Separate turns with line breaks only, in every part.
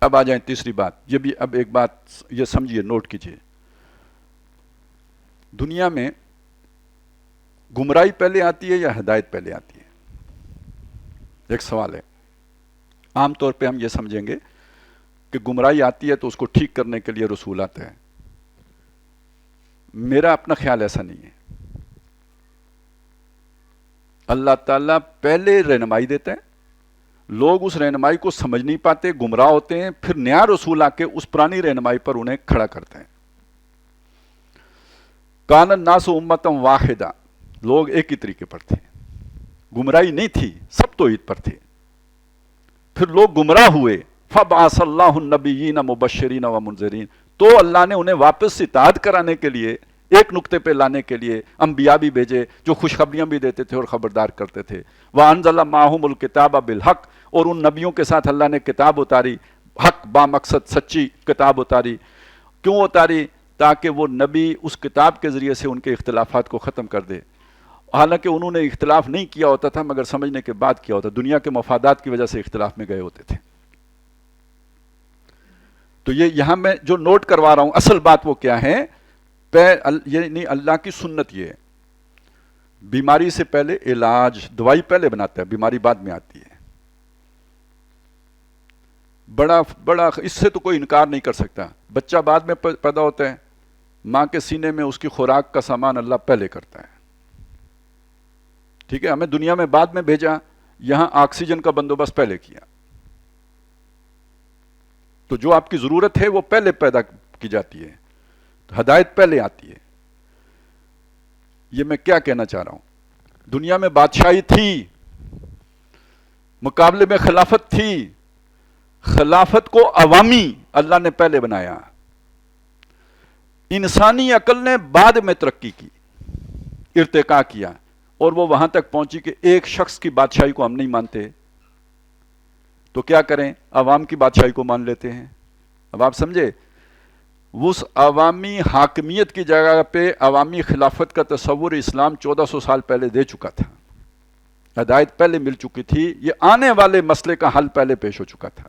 اب آ جائیں تیسری بات. یہ بھی اب ایک بات یہ سمجھیے، نوٹ کیجیے. دنیا میں گمراہی پہلے آتی ہے یا ہدایت پہلے آتی ہے؟ ایک سوال ہے. عام طور پہ ہم یہ سمجھیں گے کہ گمراہی آتی ہے تو اس کو ٹھیک کرنے کے لیے رسول آتے ہیں. میرا اپنا خیال ایسا نہیں ہے. اللہ تعالیٰ پہلے رہنمائی دیتے ہیں، لوگ اس رہنمائی کو سمجھ نہیں پاتے، گمراہ ہوتے ہیں، پھر نیا رسول آ کے اس پرانی رہنمائی پر انہیں کھڑا کرتے ہیں. کان الناس امتً واحدہ، لوگ ایک ہی طریقے پر تھے، گمراہی نہیں تھی، سب توحید پر تھے. پھر لوگ گمراہ ہوئے، فبعث اللہ النبیین مبشرین و منذرین، تو اللہ نے انہیں واپس اطاعت کرانے کے لیے، ایک نقطے پہ لانے کے لیے انبیاء بھی بھیجے جو خوشخبریاں بھی دیتے تھے اور خبردار کرتے تھے. وَأَنزَلَ مَعَهُمُ الْكِتَابَ بِالْحَقِّ، اور ان نبیوں کے ساتھ اللہ نے کتاب اتاری، حق با مقصد سچی کتاب اتاری. کیوں اتاری؟ تاکہ وہ نبی اس کتاب کے ذریعے سے ان کے اختلافات کو ختم کر دے. حالانکہ انہوں نے اختلاف نہیں کیا ہوتا تھا، مگر سمجھنے کے بعد کیا ہوتا، دنیا کے مفادات کی وجہ سے اختلاف میں گئے ہوتے تھے. تو یہ یہاں میں جو نوٹ کروا رہا ہوں، اصل بات وہ کیا ہے؟ یہ نہیں، اللہ کی سنت یہ ہے، بیماری سے پہلے علاج، دوائی پہلے بناتا ہے، بیماری بعد میں آتی ہے. بڑا اس سے تو کوئی انکار نہیں کر سکتا. بچہ بعد میں پیدا ہوتا ہے، ماں کے سینے میں اس کی خوراک کا سامان اللہ پہلے کرتا ہے. ٹھیک ہے، ہمیں دنیا میں بعد میں بھیجا، یہاں آکسیجن کا بندوبست پہلے کیا. تو جو آپ کی ضرورت ہے وہ پہلے پیدا کی جاتی ہے، ہدایت پہلے آتی ہے. یہ میں کیا کہنا چاہ رہا ہوں؟ دنیا میں بادشاہی تھی، مقابلے میں خلافت تھی. خلافت کو عوامی اللہ نے پہلے بنایا. انسانی عقل نے بعد میں ترقی کی، ارتقاء کیا، اور وہ وہاں تک پہنچی کہ ایک شخص کی بادشاہی کو ہم نہیں مانتے تو کیا کریں؟ عوام کی بادشاہی کو مان لیتے ہیں. اب آپ سمجھے، اس عوامی حاکمیت کی جگہ پہ عوامی خلافت کا تصور اسلام 1400 سال پہلے دے چکا تھا. ہدایت پہلے مل چکی تھی، یہ آنے والے مسئلے کا حل پہلے پیش ہو چکا تھا.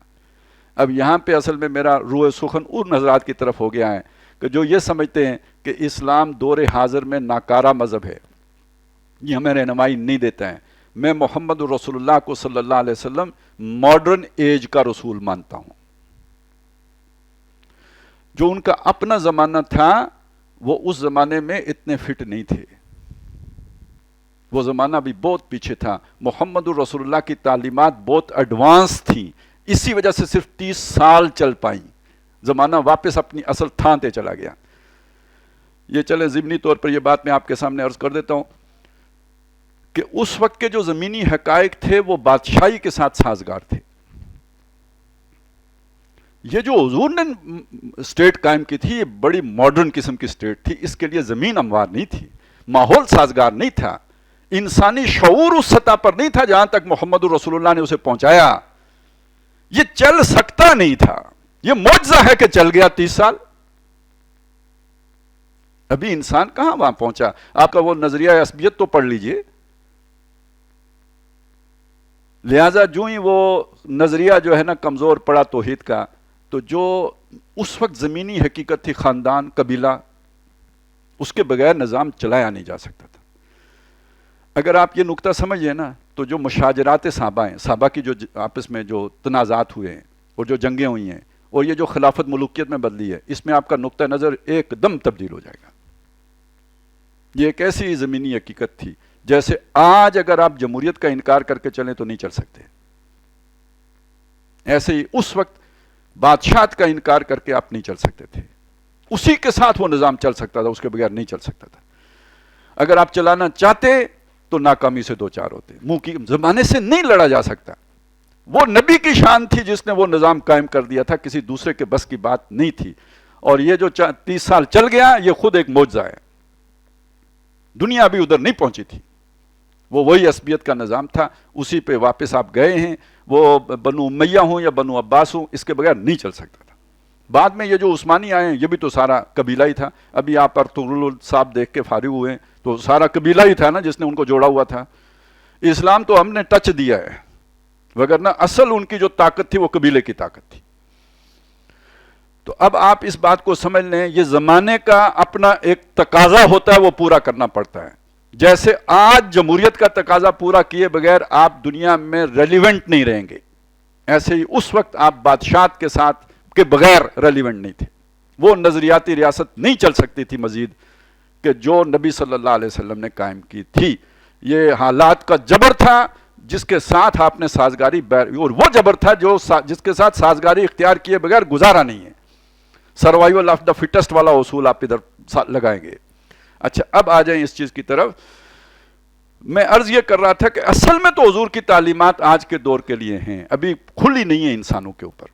اب یہاں پہ اصل میں میرا روح سخن ان حضرات کی طرف ہو گیا ہے کہ جو یہ سمجھتے ہیں کہ اسلام دور حاضر میں ناکارہ مذہب ہے، یہ ہمیں رہنمائی نہیں دیتا ہے. میں محمد رسول اللہ کو صلی اللہ علیہ وسلم ماڈرن ایج کا رسول مانتا ہوں. جو ان کا اپنا زمانہ تھا وہ اس زمانے میں اتنے فٹ نہیں تھے، وہ زمانہ بھی بہت پیچھے تھا. محمد رسول اللہ کی تعلیمات بہت ایڈوانس تھیں، اسی وجہ سے صرف 30 سال چل پائیں. زمانہ واپس اپنی اصل تھانتے چلا گیا. یہ چلے ضمنی طور پر یہ بات میں آپ کے سامنے عرض کر دیتا ہوں کہ اس وقت کے جو زمینی حقائق تھے وہ بادشاہی کے ساتھ سازگار تھے. یہ جو حضور نے اسٹیٹ قائم کی تھی یہ بڑی ماڈرن قسم کی اسٹیٹ تھی. اس کے لیے زمین ہموار نہیں تھی، ماحول سازگار نہیں تھا، انسانی شعور اس سطح پر نہیں تھا جہاں تک محمد رسول اللہ نے اسے پہنچایا. یہ چل سکتا نہیں تھا. یہ معجزہ ہے کہ چل گیا 30 سال. ابھی انسان کہاں وہاں پہنچا؟ آپ کا وہ نظریہ عصبیت تو پڑھ لیجئے. لہذا جو ہی وہ نظریہ جو ہے نا کمزور پڑا توحید کا، تو جو اس وقت زمینی حقیقت تھی، خاندان، قبیلہ، اس کے بغیر نظام چلایا نہیں جا سکتا تھا. اگر آپ یہ نقطہ سمجھیں نا تو جو مشاجرات صحابہ ہیں، صحابہ کی جو آپس میں جو تنازعات ہوئے ہیں اور جو جنگیں ہوئی ہیں اور یہ جو خلافت ملوکیت میں بدلی ہے، اس میں آپ کا نقطہ نظر ایک دم تبدیل ہو جائے گا. یہ ایک ایسی زمینی حقیقت تھی جیسے آج اگر آپ جمہوریت کا انکار کر کے چلیں تو نہیں چل سکتے، ایسے ہی اس وقت بادشاہت کا انکار کر کے آپ نہیں چل سکتے تھے. اسی کے ساتھ وہ نظام چل سکتا تھا، اس کے بغیر نہیں چل سکتا تھا. اگر آپ چلانا چاہتے تو ناکامی سے دو چار ہوتے. منہ کی زمانے سے نہیں لڑا جا سکتا. وہ نبی کی شان تھی جس نے وہ نظام قائم کر دیا تھا، کسی دوسرے کے بس کی بات نہیں تھی. اور یہ جو 30 سال چل گیا یہ خود ایک معجزہ ہے. دنیا ابھی ادھر نہیں پہنچی تھی. وہ وہی عصبیت کا نظام تھا، اسی پہ واپس آپ گئے ہیں. وہ بنو امیہ ہوں یا بنو عباس ہوں، اس کے بغیر نہیں چل سکتا تھا. بعد میں یہ جو عثمانی آئے ہیں یہ بھی تو سارا قبیلہ ہی تھا. ابھی آپ ارطغرل صاحب دیکھ کے فارغ ہوئے ہیں تو سارا قبیلہ ہی تھا نا جس نے ان کو جوڑا ہوا تھا. اسلام تو ہم نے ٹچ دیا ہے، وگرنہ اصل ان کی جو طاقت تھی وہ قبیلے کی طاقت تھی. تو اب آپ اس بات کو سمجھ لیں، یہ زمانے کا اپنا ایک تقاضا ہوتا ہے، وہ پورا کرنا پڑتا ہے. جیسے آج جمہوریت کا تقاضا پورا کیے بغیر آپ دنیا میں ریلیونٹ نہیں رہیں گے، ایسے ہی اس وقت آپ بادشاہت کے ساتھ کے بغیر ریلیونٹ نہیں تھے. وہ نظریاتی ریاست نہیں چل سکتی تھی مزید کہ جو نبی صلی اللہ علیہ وسلم نے قائم کی تھی. یہ حالات کا جبر تھا جس کے ساتھ آپ نے سازگاری، اور وہ جبر تھا جس کے ساتھ سازگاری اختیار کیے بغیر گزارا نہیں ہے. سروائیول آف دا فٹسٹ والا اصول آپ ادھر لگائیں گے. اچھا اب آ جائیں اس چیز کی طرف. میں عرض یہ کر رہا تھا کہ اصل میں تو حضور کی تعلیمات آج کے دور کے لیے ہیں، ابھی کھلی نہیں ہے انسانوں کے اوپر.